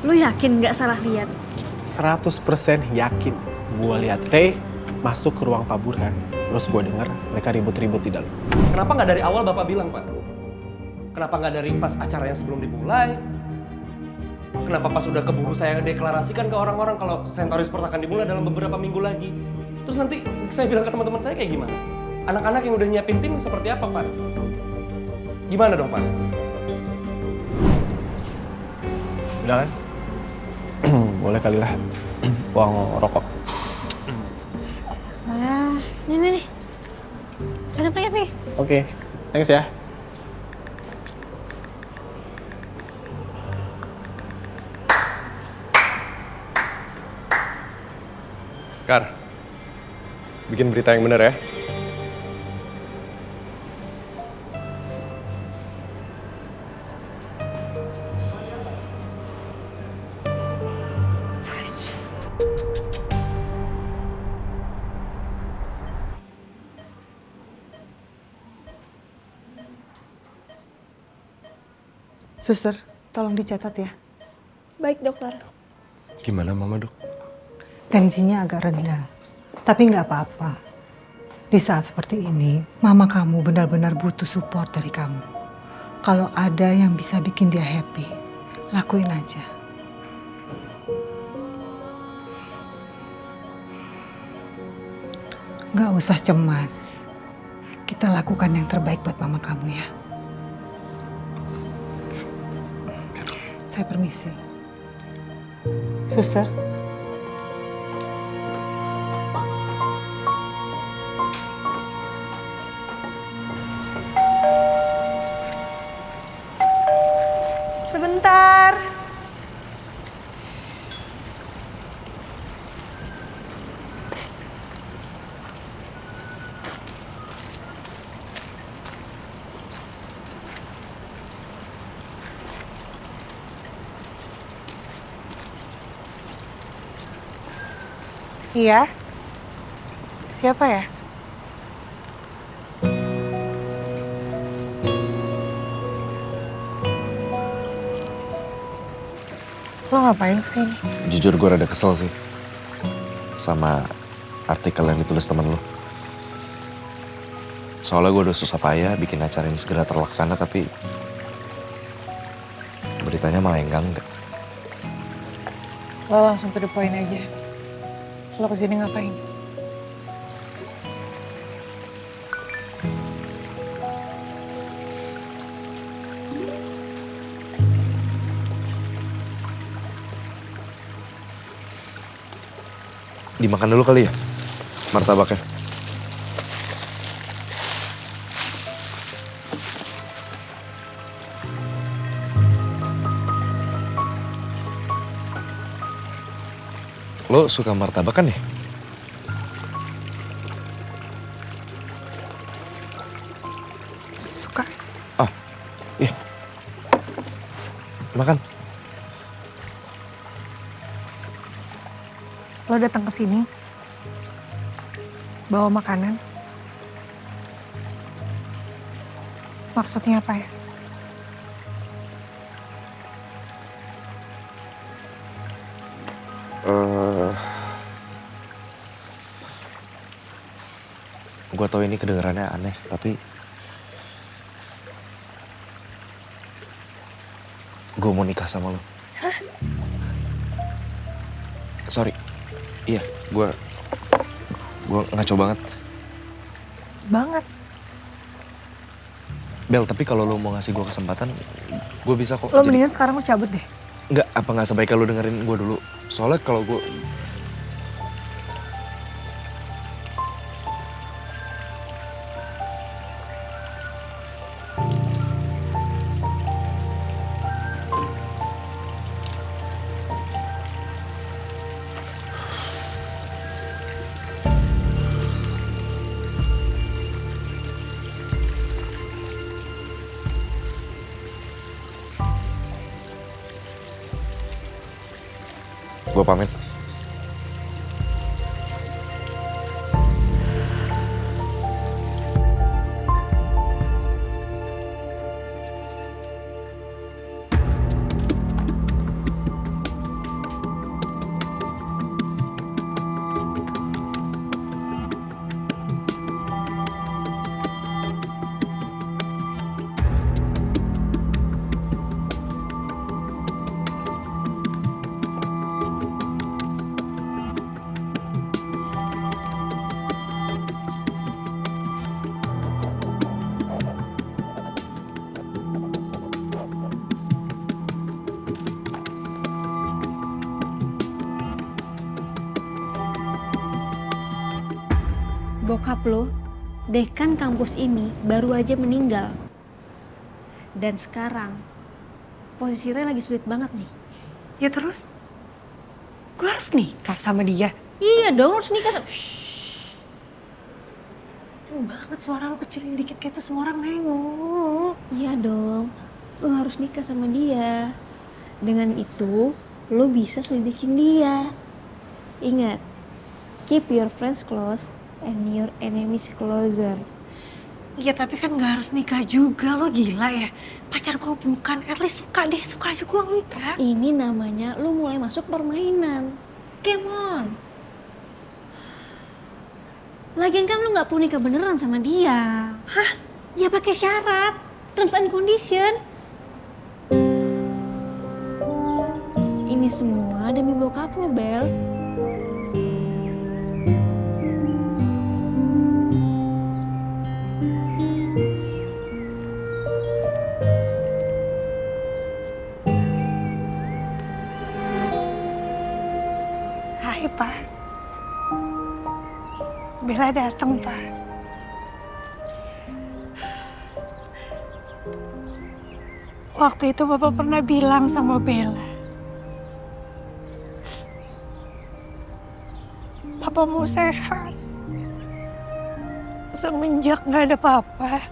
Lu yakin nggak salah lihat? 100% yakin. Gue lihat Ray masuk ke ruang Pak Burhan. Terus gue dengar mereka ribut-ribut di dalam. Kenapa nggak dari awal Bapak bilang, Pak? Kenapa nggak dari pas acara yang sebelum dimulai? Kenapa pas udah keburu saya deklarasikan ke orang-orang kalau Centauri Sport akan dimulai dalam beberapa minggu lagi? Terus nanti saya bilang ke teman-teman saya kayak gimana? Anak-anak yang udah nyiapin tim seperti apa, Pak? Gimana dong, Pak? Udah kan? Boleh kali lah. Uang rokok. Ah, nih. Pergi. Oke, thanks ya. Kar, bikin berita yang bener ya. Suster, tolong dicatat ya. Baik, dokter. Gimana Mama, Dok? Tensinya agak rendah, tapi nggak apa-apa. Di saat seperti ini, mama kamu benar-benar butuh support dari kamu. Kalau ada yang bisa bikin dia happy, lakuin aja. Nggak usah cemas. Kita lakukan yang terbaik buat mama kamu ya. Saya permisi. Suster. Sebentar. Iya. Siapa ya? Lo ngapain kesini? Jujur gue rada kesel sih sama artikel yang ditulis temen lo. Soalnya gue udah susah payah bikin acara ini segera terlaksana, tapi beritanya malah enggak. Lo langsung to the point aja. Lo kesini ngapain? Dimakan dulu kali ya martabaknya. Lo suka martabak kan ya? Suka. Ah, iya. Makan. Lo datang ke sini bawa makanan. Maksudnya apa ya? Gue tau ini kedengarannya aneh, tapi gue mau nikah sama lo. Hah? Sorry. Iya, gue ngaco banget. Banget. Bel, tapi kalau lo mau ngasih gue kesempatan, gue bisa kok. Lo mendingan sekarang lo cabut deh. Enggak, apa nggak sebaiknya lo dengerin gue dulu? Soalnya kalau gue... Gue pamit. bokap lo, dekan kampus ini baru aja meninggal. Dan sekarang posisi Ray lagi sulit banget nih. Ya terus? Gue harus nikah sama dia? Iya dong, lo harus nikah sama... Kenceng banget suara lo, kecilin dikit kayak itu semua orang nengok. Iya dong, lo harus nikah sama dia. Dengan itu, lo bisa selidikin dia. Ingat, keep your friends close and your enemies closer. Iya tapi kan gak harus nikah juga, lo gila ya. Pacar gue bukan, at least suka deh, suka aja gue enggak. Ini namanya lo mulai masuk permainan. Come on. Lagian kan lo gak perlu nikah beneran sama dia. Hah? Ya pakai syarat, terms and condition. Ini semua demi bokap lo, Bel. Hai Pak. Bella datang Pak. Waktu itu Bapak pernah bilang sama Bella, Papa mau sehat. Semenjak gak ada Papa,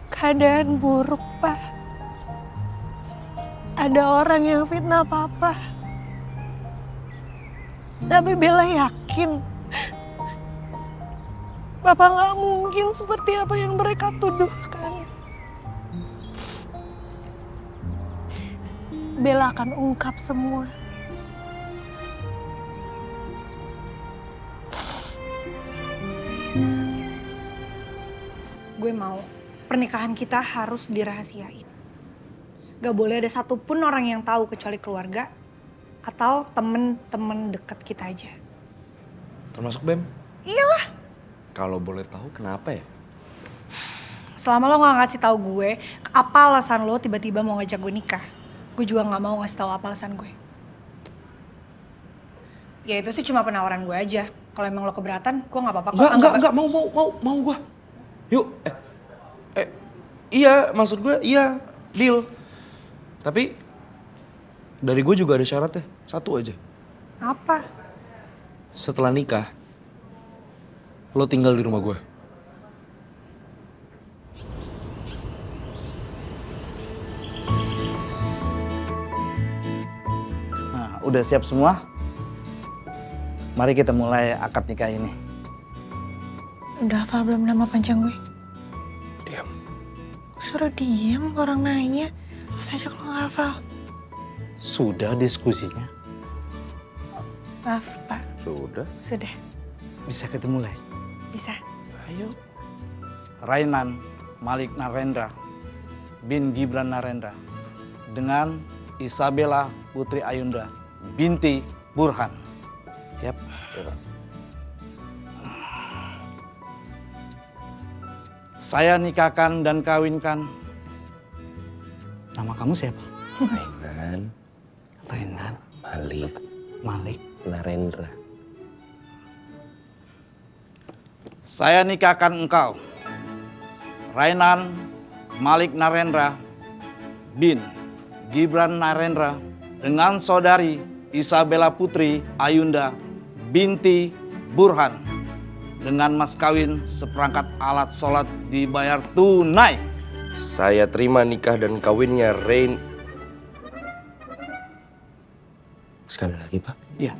keadaan buruk Pak. Ada orang yang fitnah Papa. Tapi Bella yakin Papa gak mungkin seperti apa yang mereka tuduhkan. Bella akan ungkap semua. Gue mau pernikahan kita harus dirahasiain. Gak boleh ada satupun orang yang tahu kecuali keluarga atau temen-temen dekat kita aja. Termasuk Bem? Iyalah. Kalau boleh tahu kenapa ya? Selama lo gak ngasih tahu gue, apa alasan lo tiba-tiba mau ngajak gue nikah? Gue juga gak mau ngasih tahu apa alasan gue. Ya itu sih cuma penawaran gue aja. Kalau emang lo keberatan, gue gak apa-apa. Enggak, mau gue. Yuk, iya, maksud gue, iya, deal. Tapi dari gue juga ada syaratnya, satu aja. Apa? Setelah nikah, lo tinggal di rumah gue. Nah, udah siap semua? Mari kita mulai akad nikah ini. Udah hafal belum nama panjang gue? Diam. Gue suruh diem, orang nanya. Lo saja kalau gak hafal. Sudah diskusinya? Maaf Pak, Sudah. sudah. Bisa kita mulai? Bisa. Ayo. Rainan Malik Narendra bin Gibran Narendra dengan Isabella Putri Ayunda binti Burhan. Siap? Ya, Pak. Saya nikahkan dan kawinkan. Nama kamu siapa? Rainan Rainan Malik Malik. Narendra. Saya nikahkan engkau, Rainan Malik Narendra bin Gibran Narendra dengan saudari Isabella Putri Ayunda binti Burhan dengan mas kawin seperangkat alat sholat dibayar tunai. Saya terima nikah dan kawinnya Rain. Sekali lagi, Pak. Ya.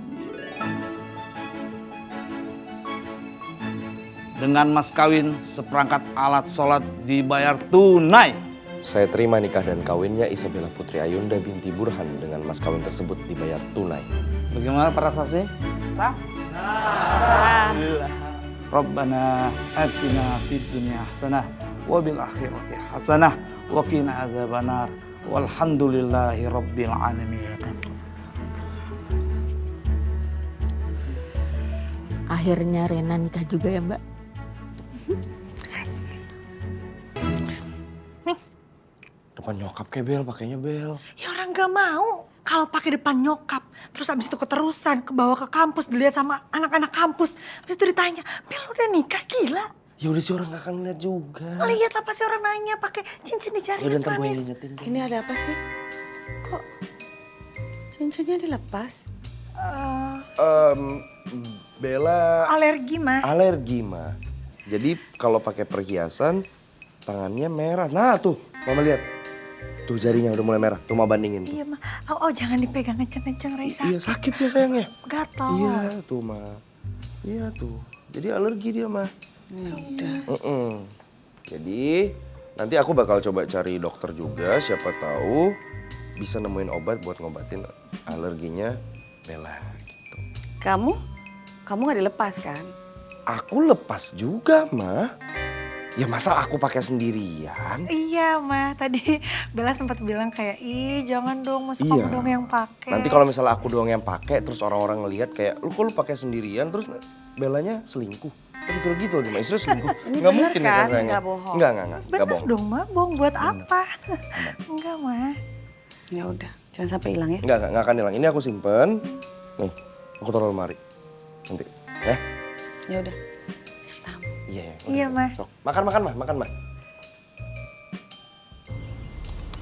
Dengan mas kawin seperangkat alat sholat dibayar tunai. Saya terima nikah dan kawinnya Isabella Putri Ayunda binti Burhan dengan mas kawin tersebut dibayar tunai. Bagaimana para saksi? Sah? Sah. Rabbana atina fid dunya hasanah wa bil akhirati hasanah wa qina adzabannar walhamdulillahi rabbil alamin. Akhirnya Rena nikah juga ya Mbak? Depan nyokap kayak Bel, pakainya Bel. Ya orang gak mau. Kalau pakai depan nyokap, terus abis itu keterusan, kebawa ke kampus, dilihat sama anak-anak kampus. Abis itu ditanya, Mel udah nikah, gila. Ya udah sih orang gak akan lihat juga. Lihat lah pasti orang nanya pakai cincin di jari Ya udah ntar gue manis. ingetin deh. Ini ada apa sih? Kok cincinnya dilepas? Bella Alergi mah. alergi mah. Jadi kalau pakai perhiasan tangannya merah. Nah tuh, mama lihat. Tuh jarinya udah mulai merah. Tuh mama bandingin tuh. Iya mah. Oh jangan dipegang kenceng-kenceng Raisa. Iya sakit ya sayangnya. Gatal. Iya tuh ma. Iya tuh. Jadi alergi dia mah. Ya udah. Jadi nanti aku bakal coba cari dokter juga. Siapa tahu bisa nemuin obat buat ngobatin alerginya Bella gitu. Kamu nggak dilepas kan? Aku lepas juga mah. Ya masa aku pakai sendirian? Iya mah. Tadi Bella sempat bilang kayak, ih jangan dong, masa Iya. kamu dong yang pakai. Nanti kalau misalnya aku doang yang pakai, terus orang-orang ngelihat kayak lu kok lu pakai sendirian, terus Bellanya selingkuh. Tapi kalau gitu gimana? Istrinya selingkuh? Ini Nggak bener mungkin kan? sayangnya. Nggak bohong. Nggak Bener bohong. dong mah, bohong buat apa? Enggak mah. Ya udah, jangan sampai hilang ya. Nggak akan hilang. Ini aku simpen. Nih, aku taruh lemari. Nanti, ya? Ya udah. Iya, Iya, mah. Sok. Makan, mah.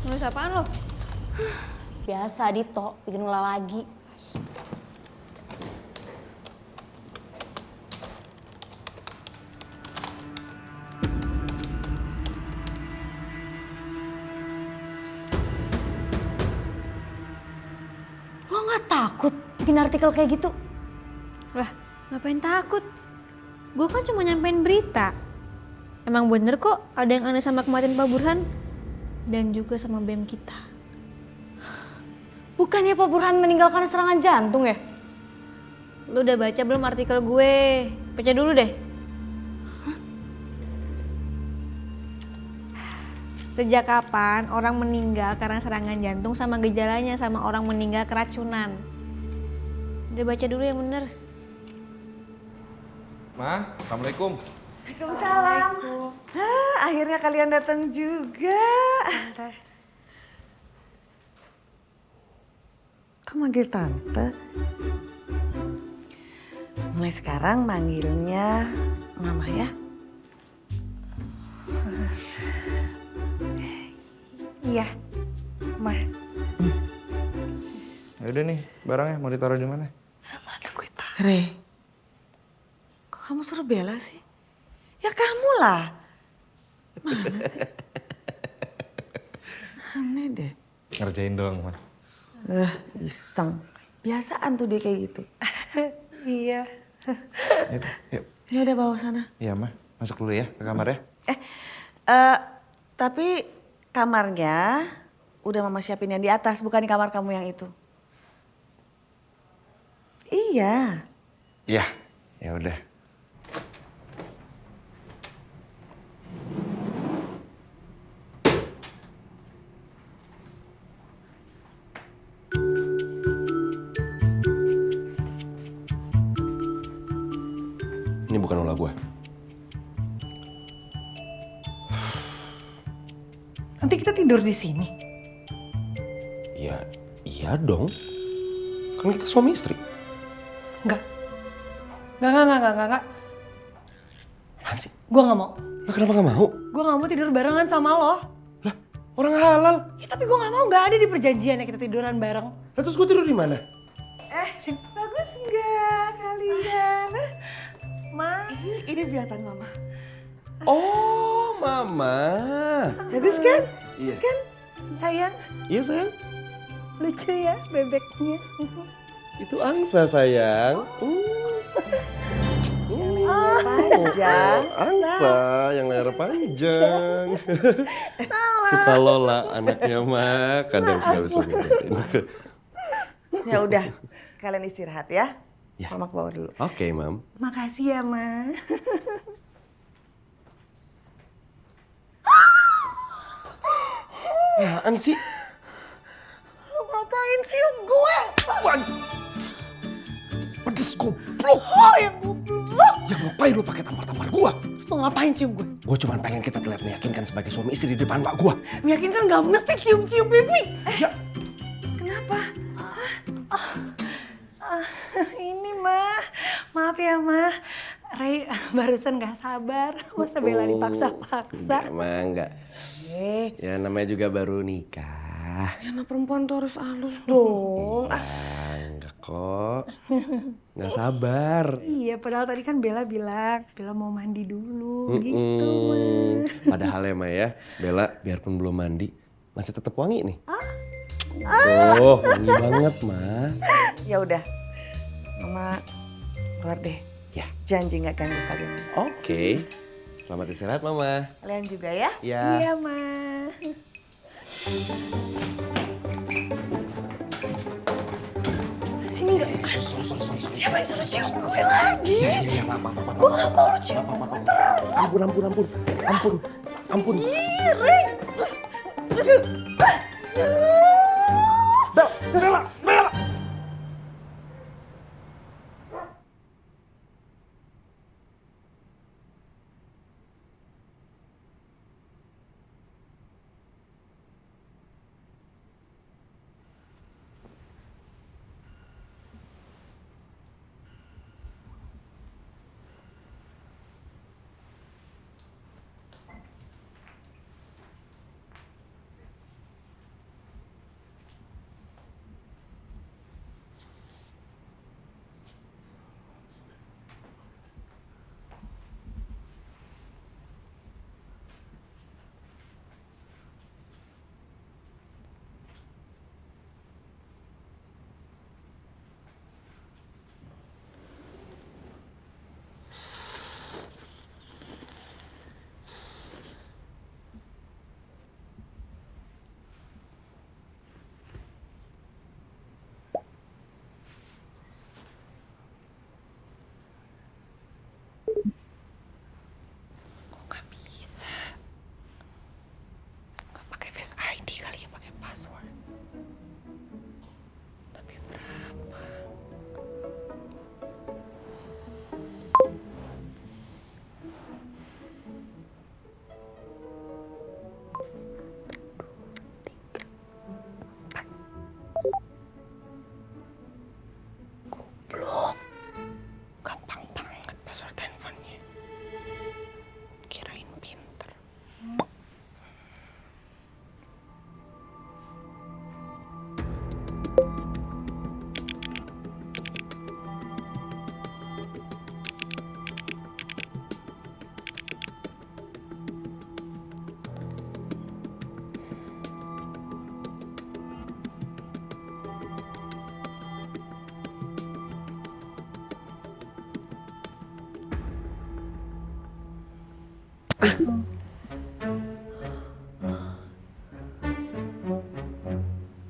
Nulis apaan lo? Biasa Dito, bikin ulah lagi. Lo gak takut bikin artikel kayak gitu? Lah, ngapain takut? Gue kan cuma nyampein berita. Emang bener kok ada yang aneh sama kematian Pak Burhan. Dan juga sama BEM kita. Bukannya Pak Burhan meninggal karena serangan jantung ya? Lu udah baca belum artikel gue? Baca dulu deh. Sejak kapan orang meninggal karena serangan jantung sama gejalanya sama orang meninggal keracunan? Udah baca dulu yang bener. Ma, Assalamualaikum. Waalaikumsalam. Akhirnya kalian datang juga. Kok manggil tante? Mulai sekarang manggilnya mama ya. Iya, mah. Ya udah nih, barangnya mau ditaruh di mana? Mana gue tahu. Re, kok kamu suruh Bella sih? Ya kamu lah. Mana sih? Aneh deh. Ngerjain doang, Ma. Iseng. Biasaan tuh dia kayak gitu. Iya. Yuk. Ya udah bawa sana. Iya, Ma. Masuk dulu ya ke kamar ya. Tapi kamarnya udah mama siapin yang di atas, bukan di kamar kamu yang itu. Iya. Iya, ya udah. Ini bukan ulah gue. Nanti kita tidur di sini. Ya, iya dong. Kan kita suami istri. Enggak. Apaan sih? Gue gak mau. Lah kenapa gak mau? Gue gak mau tidur barengan sama lo. Lah, orang halal. Ya, tapi gue gak mau, gak ada di perjanjiannya kita tiduran bareng. Lah terus gue tidur di mana? Sini. Bagus nggak kalian? Ma. Ini buatan mama. Oh, mama. Bagus kan? Iya. Kan? Sayang. Iya sayang. Lucu ya bebeknya. Itu angsa sayang. Panjang. Angsa yang leher panjang. Suka Lola anaknya mah kadang suka bisa gitu. Ya udah, kalian istirahat ya. Ya. Mama ke bawah dulu. Oke, Mam. Makasih ya, Ma. Apaan sih? Lu ngapain cium gue? Pedes goblok. Oh, yang goblok. Ya ngapain lu pakai tampar-tampar gua? Lu ngapain cium gue? Gua cuma pengen kita terlihat meyakinkan sebagai suami istri di depan mak gua. Meyakinkan gak mesti cium-cium pipi. Ya, Kenapa? Ini mah, maaf ya mah. Ray barusan gak sabar, masa Bella dipaksa-paksa. Enggak. Ya namanya juga baru nikah. Ya sama perempuan tuh harus halus dong. Enggak kok. Nggak sabar. Iya, padahal tadi kan Bella bilang, Bella mau mandi dulu gitu mah. Padahal ya Ma ya, Bella biarpun belum mandi, masih tetap wangi nih. Oh, wangi banget Ma. Ya udah, Mama keluar deh. Ya. Janji nggak ganggu kalian. Oke. Selamat istirahat Mama. Kalian juga ya? Ya. Iya Ma. Sini nggak? Sorry. Siapa yang suruh cium gue lagi? Iya, maaf. Gue nggak mau lu cium gue terus. Ampun. Ih, Ray. Bella.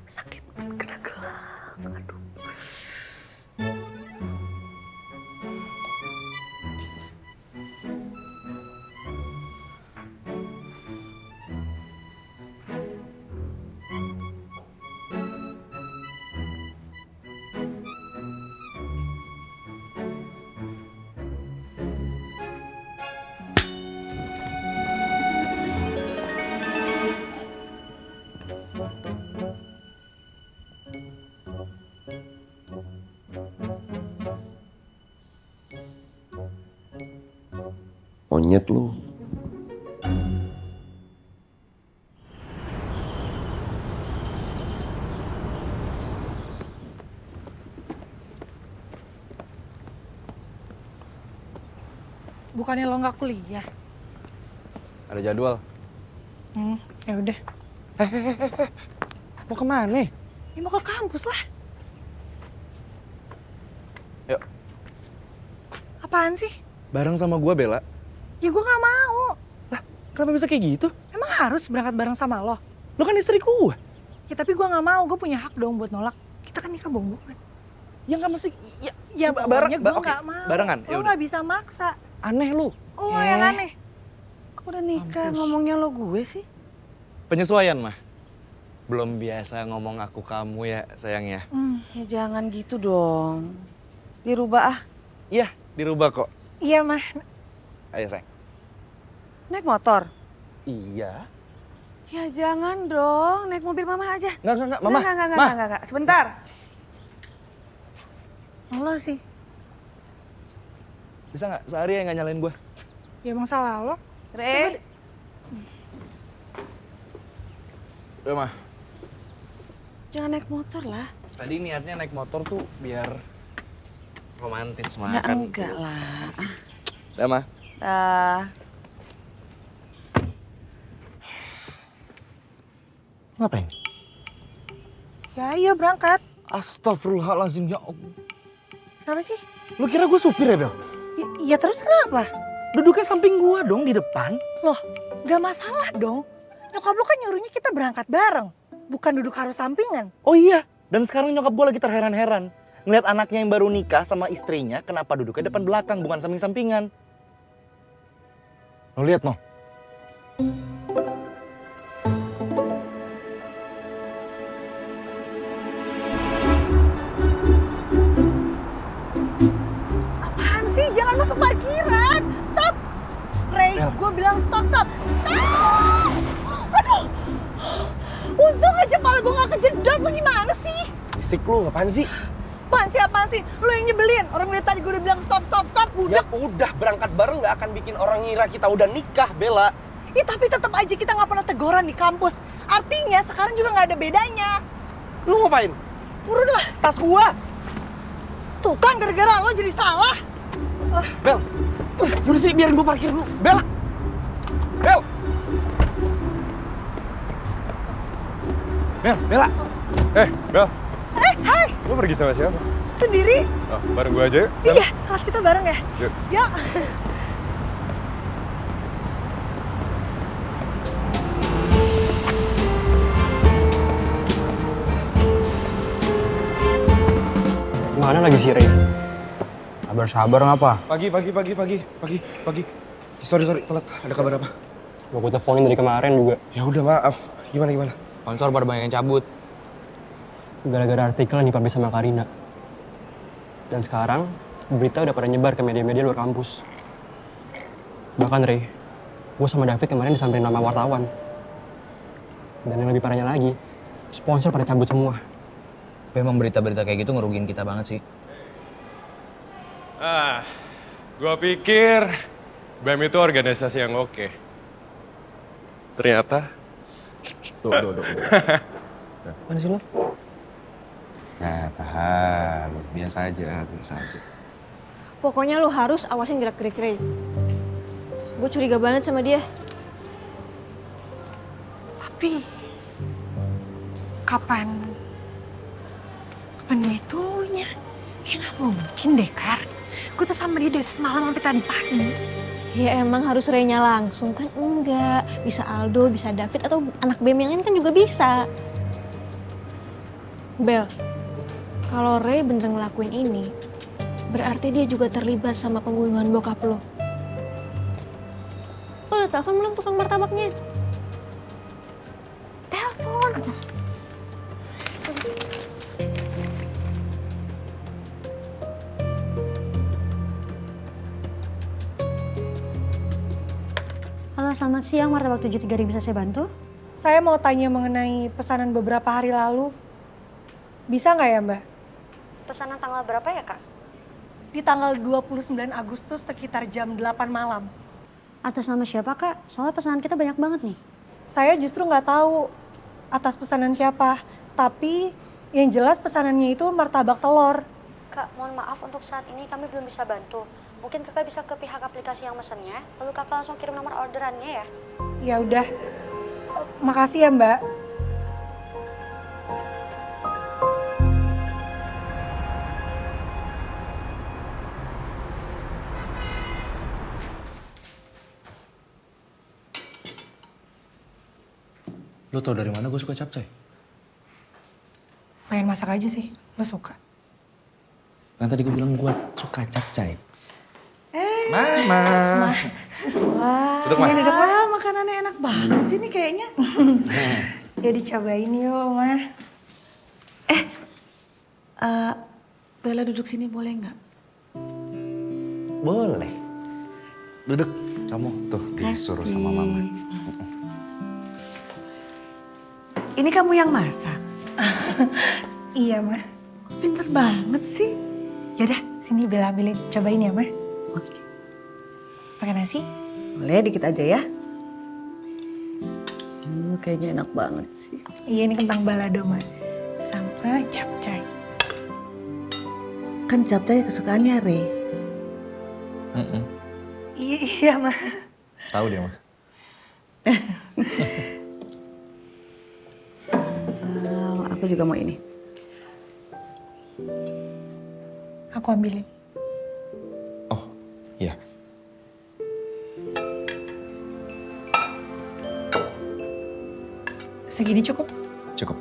Sakit kena gelang. Aduh. Monyet lu. Bukannya lo nggak kuliah? Ada jadwal. Ya udah. Mau kemana? Ya mau ke kampus lah. Yuk. Apaan sih? Bareng sama gua, Bella. Ya gue nggak mau. Lah, kenapa bisa kayak gitu? Emang harus berangkat bareng sama lo? Lo kan istri gua. Ya tapi gue nggak mau. Gue punya hak dong buat nolak. Kita kan nikah bohong-bohongan. Ya nggak mesti. Ya pokoknya gue nggak mau. Barengan. Lo nggak bisa maksa. Aneh lu. Lo yang aneh. Kok udah nikah ngomongnya lo gue sih? Penyesuaian mah. Belum biasa ngomong aku kamu ya sayang ya. Ya jangan gitu dong. Dirubah ah. Iya, dirubah kok. Iya mah. Ayo sayang. Naik motor? Iya. Ya jangan dong, naik mobil mama aja. Enggak, Mama. Enggak. Sebentar. Lo sih. Bisa nggak sehari ya nggak nyalain gue? Ya emang salah lo. Re. Udah mah. Jangan naik motor lah. Tadi niatnya naik motor tuh biar romantis mah Ya kan. enggak lah. Udah mah. Ngapain? Ya iya berangkat. Astagfirullahaladzim ya Allah. Kenapa sih? Lu kira gue supir ya Bel? Ya terus kenapa? Duduknya samping gua dong di depan. Loh, gak masalah dong. Nyokap lo kan nyuruhnya kita berangkat bareng. Bukan duduk harus sampingan. Oh iya, dan sekarang nyokap gua lagi terheran-heran. Ngeliat anaknya yang baru nikah sama istrinya, kenapa duduknya depan belakang, bukan samping-sampingan. Lo lihat noh. Apaan sih? Jangan masuk parkiran. Stop. Ray, gue bilang stop. Stop. Aduh. Untung aja kepala gue gak kejedot. Lo gimana sih? Fisik lu, apaan sih? Apaan sih? Lo yang nyebelin. Orang dari tadi gue udah bilang stop. Ya udah, berangkat bareng gak akan bikin orang ngira kita udah nikah, Bella. Ya tapi tetap aja kita gak pernah teguran di kampus. Artinya sekarang juga gak ada bedanya. Lu ngapain? Turun lah. Tas gua. Tuh kan gara-gara lo jadi salah. Bel, yaudah sih biarin gua parkir dulu. Bella. Bel. Bella. Bel. Hai. Lu pergi sama siapa? Sendiri? Oh, bareng gua aja yuk. Sana. Iya, kelas kita bareng ya? Yuk. Ya. Mana lagi si Ray? Sabar ngapa? Pagi. Sorry, telat. Ada kabar apa? Mau gue teleponin dari kemarin juga. Ya udah maaf. Gimana? Sponsor pada banyak yang cabut. Gara-gara artikel yang dipublish sama Karina. Dan sekarang berita udah pada nyebar ke media-media luar kampus. Bahkan Ray, gue sama David kemarin disamperin nama wartawan. Dan yang lebih parahnya lagi, sponsor pada cabut semua. Tapi emang berita-berita kayak gitu ngerugiin kita banget sih. Gua pikir BEM itu organisasi yang oke. Ternyata. Tuh. Mana sih lo? Nah, tahan. Biasa aja. Pokoknya lu harus awasin gerak-gerik Ray. Gue curiga banget sama dia. Tapi kapan itunya? Ya nggak mungkin deh, Kar. Gue tuh sama dia dari semalam sampai tadi pagi. Ya emang harus Ray-nya langsung kan? Enggak. Bisa Aldo, bisa David, atau anak BEM yang lain kan juga bisa. Bel, kalau Ray bener ngelakuin ini, berarti dia juga terlibat sama pembunuhan bokap lo. Lo udah telepon belum tukang martabaknya? Telepon. Halo, selamat siang. Martabak 73 bisa saya bantu? Saya mau tanya mengenai pesanan beberapa hari lalu. Bisa nggak ya, Mbak? Pesanan tanggal berapa ya, Kak? Di tanggal 29 Agustus sekitar jam 8 malam. Atas nama siapa, Kak? Soalnya pesanan kita banyak banget nih. Saya justru nggak tahu atas pesanan siapa. Tapi yang jelas pesanannya itu martabak telur. Kak, mohon maaf untuk saat ini kami belum bisa bantu. Mungkin kakak bisa ke pihak aplikasi yang mesennya, lalu kakak langsung kirim nomor orderannya ya. Ya udah. Makasih ya, Mbak. Lo tau dari mana gue suka capcay? Pengen masak aja sih. Lo suka? Kan tadi gue bilang gue suka capcay. Mama. Wah, Duduk, Ma. Wah, makanannya enak banget sih nih kayaknya. Ya dicobain yuk, Ma. Bella duduk sini boleh nggak? Boleh. Duduk. Kamu tuh disuruh sama mama. Ini kamu yang masak? Iya, Ma. Pinter banget sih. Yaudah, sini Bella ambilin. Cobain ya, Ma. Oke. Pakai nasi? Boleh dikit aja ya. Kayaknya enak banget sih. Iya, ini kentang balado, Ma. Sama capcay. Kan capcay kesukaannya Re. Iya, Ma. Tahu dia, mah. Aku juga mau ini. Aku ambilin. Iya. Segini cukup? Cukup.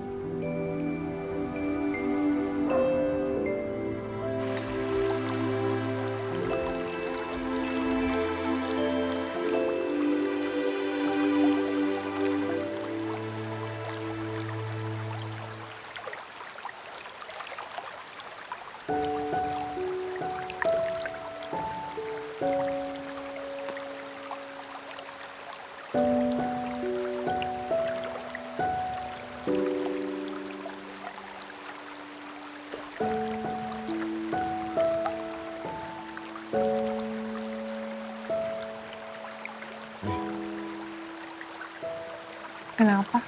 Kenapa?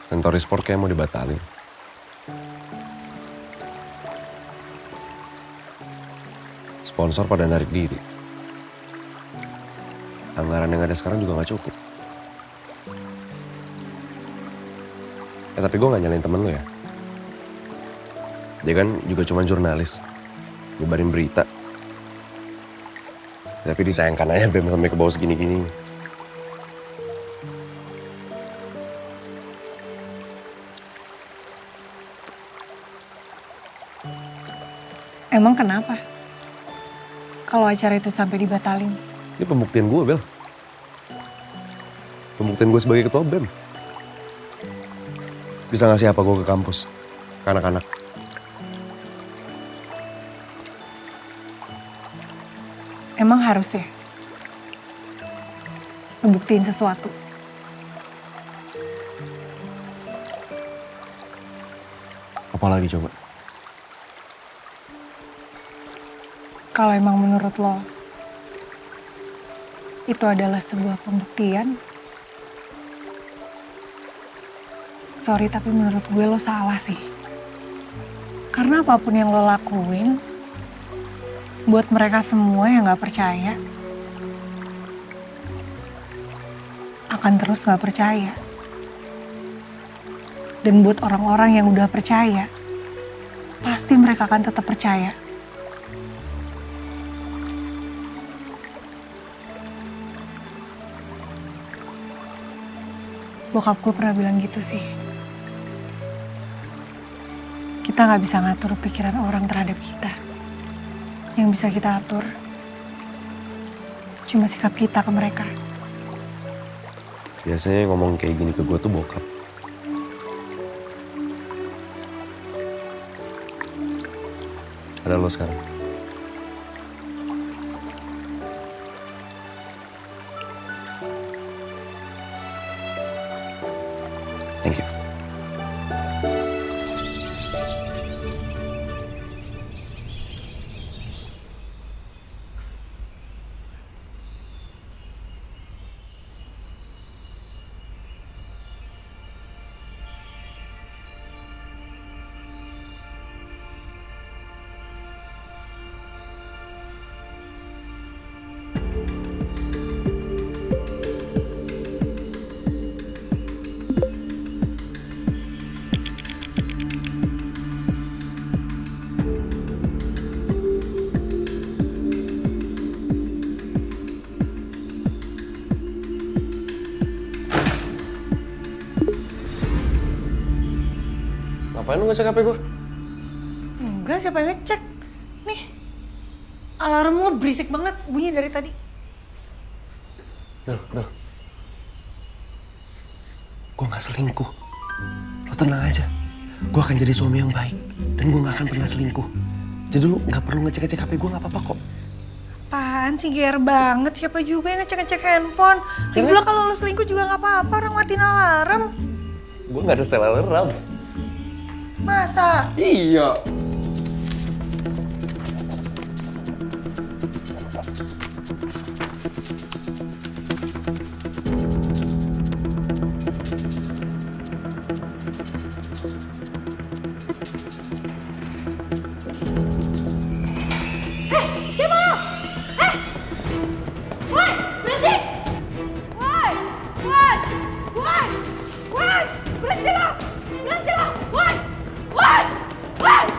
Centauri Sport kayak mau dibatalin. Sponsor pada narik diri. Anggaran yang ada sekarang juga gak cukup. Tapi gue gak nyalain temen lo ya. Dia kan juga cuma jurnalis. Nyebarin berita. Tapi disayangkan aja Bem sampai ke bawah segini-gini. Emang kenapa? Kalau acara itu sampai dibatalin? Ini pembuktian gue, Bel. Pembuktian gue sebagai ketua BEM. Bisa ngasih apa gue ke kampus? Ke anak-anak. Emang harus ya? Ngebuktiin sesuatu. Apalagi coba? Kalau emang menurut lo itu adalah sebuah pembuktian, sorry tapi menurut gue lo salah sih. Karena apapun yang lo lakuin, buat mereka semua yang gak percaya, akan terus gak percaya. Dan buat orang-orang yang udah percaya, pasti mereka akan tetap percaya. Bokap gue pernah bilang gitu sih. Kita gak bisa ngatur pikiran orang terhadap kita. Yang bisa kita atur cuma sikap kita ke mereka. Biasanya ngomong kayak gini ke gue tuh bokap. Ada lo sekarang. Thank you. Ngapain lu ngecek HP gue? Enggak, siapa yang ngecek? Nih, alarm lo berisik banget bunyi dari tadi. Bel. Gue gak selingkuh. Lo tenang aja. Gue akan jadi suami yang baik. Dan gue gak akan pernah selingkuh. Jadi lu gak perlu ngecek-ngecek HP gue, gak apa-apa kok. Apaan sih, GR banget. Siapa juga yang ngecek-ngecek handphone? Lagi pula kalau lo selingkuh juga gak apa-apa, orang matiin alarm. Gue gak ada setel alarm. Masa? Iya. Siapa lo? Woi, berisik! Woi, berhenti lo! Berhenti lo! Woi, berhenti lo!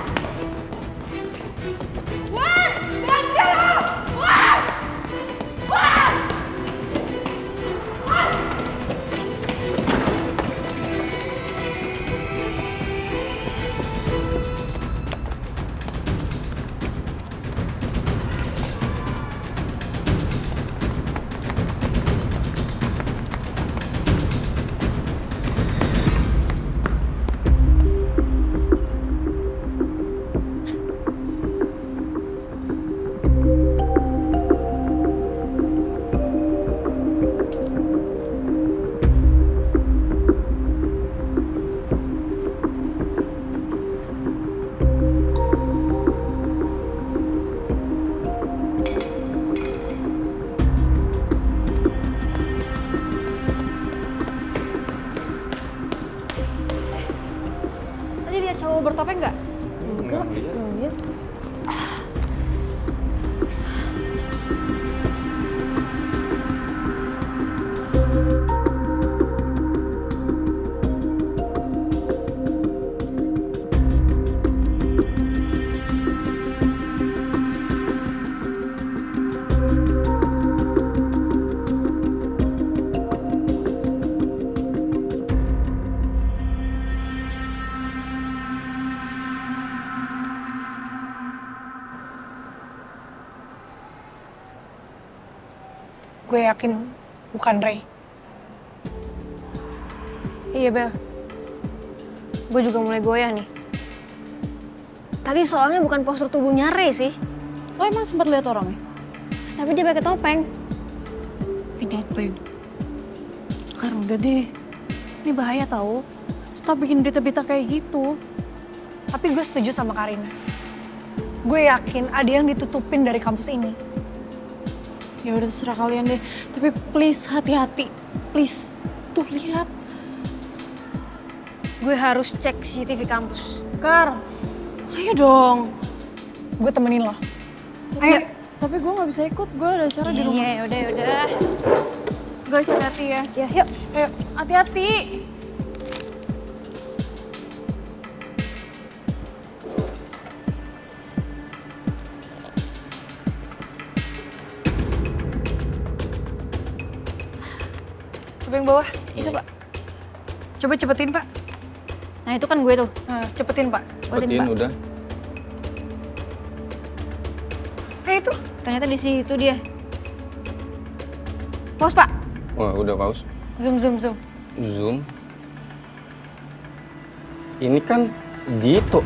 Tadi lihat cowok bertopeng nggak? Enggak. Lihat. Gue yakin bukan Ray. Iya Bel, gue juga mulai goyah nih. Tadi soalnya bukan postur tubuhnya Ray sih. Lo emang sempat lihat orangnya? Tapi dia pakai topeng. Topeng. Karena udah deh, ini bahaya tau. Stop bikin berita-berita kayak gitu. Tapi gue setuju sama Karina. Gue yakin ada yang ditutupin dari kampus ini. Ya udah terserah kalian deh. Tapi please hati-hati. Please. Tuh lihat. Gue harus cek CCTV kampus. Kar, ayo dong. Gue temenin lo. Ayo. Tapi gue nggak bisa ikut. Gue ada acara di rumah. Iya, udah. Guys, hati-hati ya. Ya, yuk. Ayo. Hati-hati. Coba yang bawah. Coba. Coba cepetin, Pak. Nah itu kan gue tuh. Nah, cepetin, Pak. Cepetin udah. Itu. Ternyata di situ dia. Pause, Pak. Wah, udah pause. Zoom. Zoom. Ini kan gitu.